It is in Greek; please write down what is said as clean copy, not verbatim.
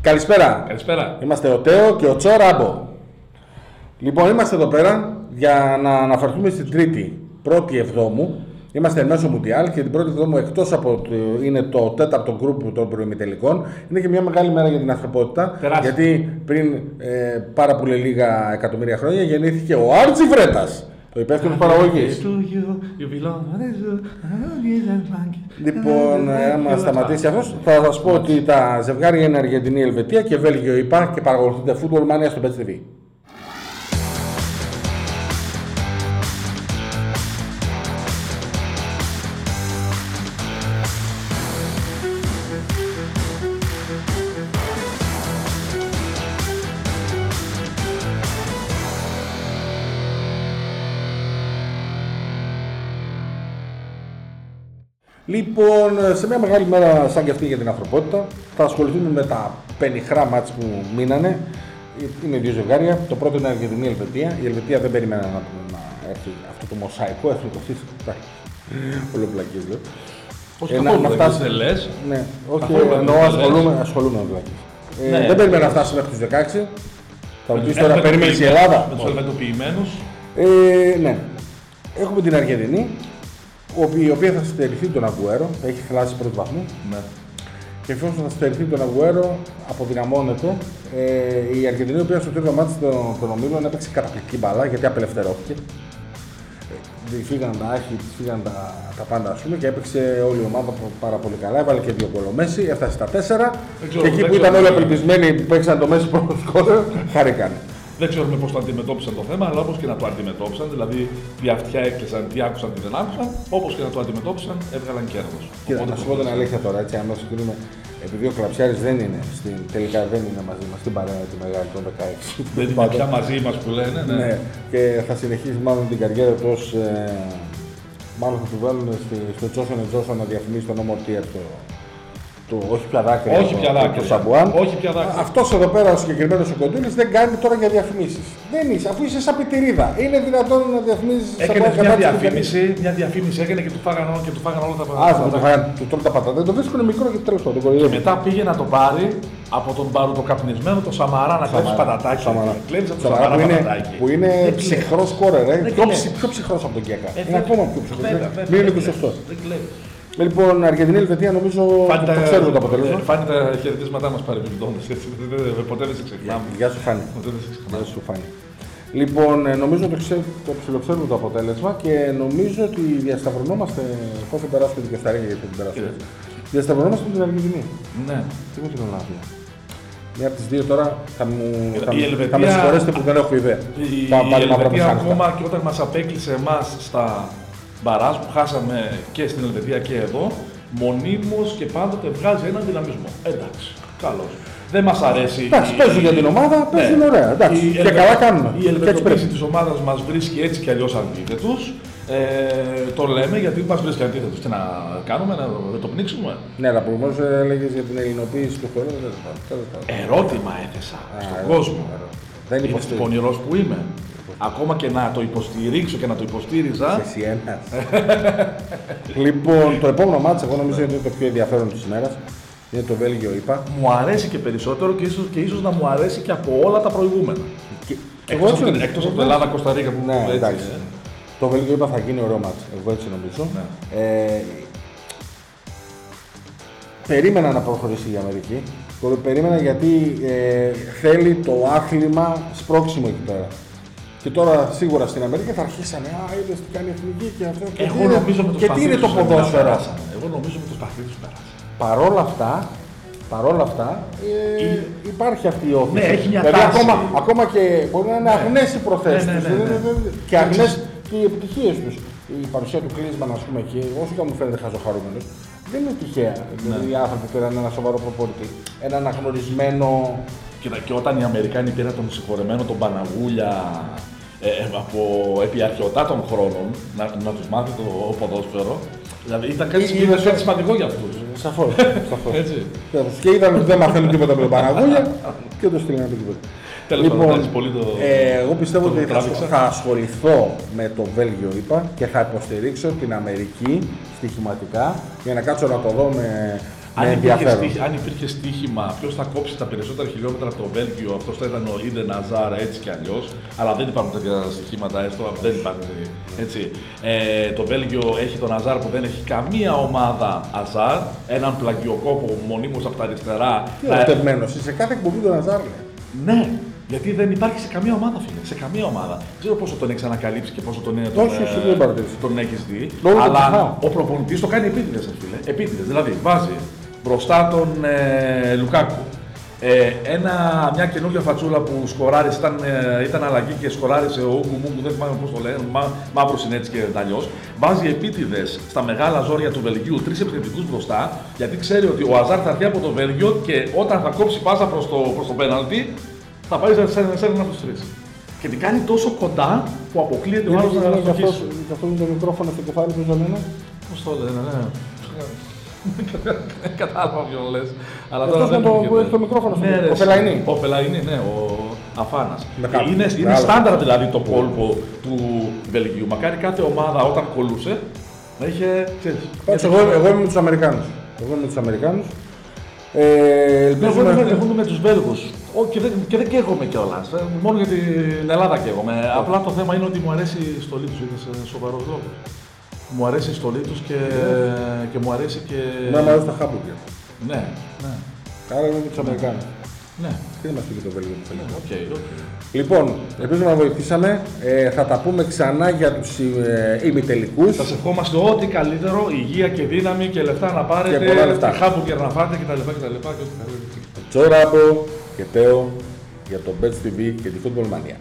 Καλησπέρα. Καλησπέρα. Είμαστε ο Τέο και ο Τσόραμπο. Λοιπόν, είμαστε εδώ πέρα για να αναφερθούμε στην Τρίτη, 1η Εβδόμου. Είμαστε μέσω Μουντιάλ και την 1η Εβδόμου, εκτός από είναι το 4ο γκρουπ των προημιτελικών, είναι και μια μεγάλη μέρα για την ανθρωπότητα. Τεράστια. Γιατί πριν πάρα πολύ λίγα εκατομμύρια χρόνια γεννήθηκε ο Άρτσι Βρέτας, ο υπεύθυνος παραγωγής. Λοιπόν, άμα σταματήσει αυτός, θα σας πω ότι τα ζευγάρια είναι Αργεντινή, Ελβετία και Βέλγιο ΙΠΑ και παρακολουθούνται Football Mania στο Best TV. Λοιπόν, σε μια μεγάλη μέρα σαν και αυτή για την ανθρωπότητα, θα ασχοληθούμε με τα πενιχρά μάτς που μείνανε. Είναι δύο ζευγάρια. Το πρώτο είναι Αργεντινή Ελβετία. Η Ελβετία δεν περίμενε να έρθει αυτό το μοσαϊκό εθνικό. Πολλοπλακίες λέω. Όχι καθόλου δεν λες. Ναι, όχι, εννοώ ασχολούμαι με πλακίες. Δεν περίμενε να φτάσει μέχρι τους 16. Θα μου πεις τώρα, περίμενες η Ελλάδα. Με τους ελβετοποιημένους. Ναι. Έχουμε την Αργεντινή, η οποία θα στερηθεί τον Αγκουέρο, έχει χαλάσει πρώτου βαθμού. Ναι. Και εφόσον θα στερηθεί τον Αγκουέρο, αποδυναμώνεται. Η Αργεντινή, η οποία στο τρίτο μάτι των ομίλων έπαιξε καταπληκτική μπάλα γιατί απελευθερώθηκε. Φύγαν τα άχη, φύγαν τα πάντα ας πούμε και έπαιξε όλη η ομάδα πάρα πολύ καλά. Έβαλε και δύο γκολ ο Μέση, έφτασε στα 4. Και εκεί που ήταν όλοι απελπισμένοι που παίξαν το Μέση πρώτο σκόρερ, χαρήκαν. Δεν ξέρουμε πώς το αντιμετώπισαν το θέμα, αλλά όπως και να το αντιμετώπισαν, δηλαδή τι αυτιά έκλεισαν, τι άκουσαν, τι δεν άκουσαν, όπως και να το αντιμετώπισαν, έβγαλαν κέρδος. Κοίτα, να σου πω την αλήθεια τώρα, έτσι, αν συγκρίνουμε, επειδή ο Κλαψιάρης τελικά δεν είναι μαζί μας στην παρέα τη μεγάλη των 16. Δεν είναι πια μαζί μας που λένε, ναι. Και θα συνεχίσει μάλλον την καριέρα του ως, μάλλον θα του βάλουν στο Johnson & Johnson να διαφημίσει τον νόμο Tier όχι πια δάκρυα, το Σαμπουάν. Αυτός εδώ πέρα ο συγκεκριμένος ο Κοντούλης δεν κάνει τώρα για διαφημίσεις. Δεν είσαι, αφού είσαι σαν πιτηρίδα. Είναι δυνατόν να διαφημίσεις. Έκανε μια διαφήμιση έκανε και του φάγανε όλα τα πατατάκια. Του τρώνε τα πατατάκια. Δεν το βρίσκουν μικρό και τέλος πάντων. Και μετά πήγε να το πάρει από τον παρουτοκαπνισμένο το Σαμαρά να κλέψει πατατάκι. Κλέψει από το Σαμαρά πατατάκι. Που είναι ψυχρό σκόρερ, πιο ψυχρός από τον Γκέκα. Είναι ακόμα πιο ψυχρός. Μην είναι 28. Λοιπόν, Αργεντινή Ελβετία νομίζω το ξέρουμε το αποτέλεσμα. Φάνη τα χαιρετίσματά μας παρεμπιπτόντως, ποτέ δεν σε ξεχνάμε. Γεια σου Φάνη. Λοιπόν, νομίζω ότι το ψιλοξέρουμε το αποτέλεσμα και νομίζω ότι διασταυρωνόμαστε, εφόσον περάσουμε την Κωνσταντίνα γιατί την περάσουμε. Διασταυρωνόμαστε με την Αργεντινή. Ναι. Τι με την Ολλανδία. Μία από τις δύο τώρα θα με συγχωρέσετε που δεν έχω ιδέα. Η Ελβετία ακόμα και όταν μας απέκλεισε εμάς στα μπαράζ που χάσαμε και στην Ελβετία και εδώ, μονίμως και πάντοτε βγάζει έναν δυναμισμό. Εντάξει, καλώς. Δεν μας αρέσει. Εντάξει, παίζουν για την ομάδα, παίζουν ωραία. Εντάξει, και καλά κάνουμε. Η ελβετοποίηση της ομάδας μας βρίσκει έτσι κι αλλιώς αντίθετους. Το λέμε γιατί μας βρίσκει αντίθετους. Τι να κάνουμε, να το πνίξουμε. Ναι, αλλά προηγουμένως έλεγες για την ελληνοποίηση του χώρου. Ερώτημα έθεσα στον κόσμο. Δεν είναι πονηρός που είμαι. Ακόμα και να το υποστηρίξω και να το υποστήριζα. Εσύ ένας. Λοιπόν, το επόμενο μάτς, εγώ νομίζω είναι το πιο ενδιαφέρον της ημέρας. Είναι το Βέλγιο ΙΠΑ. Μου αρέσει και περισσότερο και ίσως να μου αρέσει και από όλα τα προηγούμενα. Εκτός από το Ελλάδα-Κωνσταντίνα που ναι, εντάξει. Το Βέλγιο ΙΠΑ θα γίνει ωραίο μάτς. Εγώ έτσι νομίζω. Ναι. Περίμενα να προχωρήσει η Αμερική. Περίμενα γιατί θέλει το άθλημα σπρώξιμο εκεί πέρα. Και τώρα σίγουρα στην Αμερική θα αρχίσανε. Είδες τι κάνει η εθνική και αυτό. Και τι είναι το ποδόσφαιρο. Εγώ νομίζω με το σπαθί τους πέρασε. Παρόλα αυτά υπάρχει αυτή η όθηση. Ναι, έχει μια τάση. Ακόμα και μπορεί να είναι αγνές οι προθέσεις τους. Και αγνές και οι επιτυχίες τους. Η παρουσία του Κλίσμαν, ας πούμε, εκεί, όσο και μου φαίνεται χαζοχαρούμενος, δεν είναι τυχαία. Δηλαδή οι άνθρωποι πήραν ένα σοβαρό προπονητή. Ένα αναγνωρισμένο. Και όταν οι Αμερικάνοι πήραν τον συγχωρεμένο τον Παναγούλια από επιαρχαιοτά των χρόνων να τους μάθει το ποδόσφαιρο, δηλαδή ήταν κάτι σημαντικό για αυτούς. Σαφώς. Και είδαν ότι δεν μαθαίνουν τίποτα με τον Παναγούλια και το στείλανε το τίποτα. Λοιπόν, εγώ πιστεύω ότι θα ασχοληθώ με το Βέλγιο ΙΠΑ και θα υποστηρίξω την Αμερική στοιχηματικά για να κάτσω να το δω με Αν υπήρχε στοίχημα ποιος θα κόψει τα περισσότερα χιλιόμετρα από το Βέλγιο, αυτός θα ήταν ο Ιντε Ναζάρ έτσι κι αλλιώς. Αλλά δεν υπάρχουν τέτοια στοιχήματα, δεν υπάρχει έτσι. Το Βέλγιο έχει τον Ναζάρ που δεν έχει καμία ομάδα Αζάρ, έναν πλαγιοκόπο μονίμως από τα αριστερά. Τι ερωτευμένος, σε κάθε εκπομπή τον Ναζάρ. Ναι. Γιατί δεν υπάρχει σε καμία ομάδα, φίλε. Σε καμία ομάδα. Δεν ξέρω πόσο τον έχει ανακαλύψει και πόσο τον έχει δει. Αλλά ο προπονητής το κάνει επίτηδες, φίλε. Επίτηδες. Δηλαδή βάζει μπροστά τον Λουκάκου. Μια καινούργια φατσούλα που σκοράρισε, ήταν αλλαγή και σκοράρισε ο Ούγκου Μούγκου, δεν θυμάμαι πώς το λένε, μαύρο είναι έτσι και αλλιώς. Βάζει επίτηδες στα μεγάλα ζόρια του Βελγίου 3 επιθετικούς μπροστά, γιατί ξέρει ότι ο Αζάρ θα έρθει από το Βέλγιο και όταν θα κόψει πάσα προς το πέναλτι, θα πάει σε ένα από τους τρεις. Και την κάνει τόσο κοντά που αποκλείεται ο άλλος να αστοχίσει. Και αυτό είναι το μικρόφωνο στο κεφάλι του Ζωνίνα. Πώς το λένε, ναι. Κατάλαβα ποιον λες. Αλλά αυτός είναι που έχει το μικρόφωνο στο κεφάλι. Ο Φελαϊνί. Ο Φελαϊνί, ναι, ο Αφάνας. Είναι στάνταρ δηλαδή το κόλπο του Βελγίου. Μακάρι κάθε ομάδα όταν κολούσε να είχε. Εγώ είμαι με τους Αμερικάνους. Εγώ είμαι με τους Βέλγους και δεν καίγομαι κιόλας. Μόνο για την Ελλάδα καίγομαι. Απλά το θέμα είναι ότι μου αρέσει η στολή τους. Είναι σοβαρός λόγος. Μου αρέσει η στολή τους και μου αρέσει και. Ναι, μου αρέσει τα χάμπουργκερ. Ναι. Άρα είμαι με τους Αμερικάνους. Ναι. Τι είμαστε και το Βέλγιο που θέλουμε. Okay. Λοιπόν, ελπίζω να βοηθήσαμε. Θα τα πούμε ξανά για τους ημιτελικούς. Σας ευχόμαστε ό,τι καλύτερο, υγεία και δύναμη και λεφτά να πάρετε. Και πολλά λεφτά. Και χάμπουργκερ να φάτε κτλ. Τσόραμπο και Τέο για το Bets TV και τη Football Mania.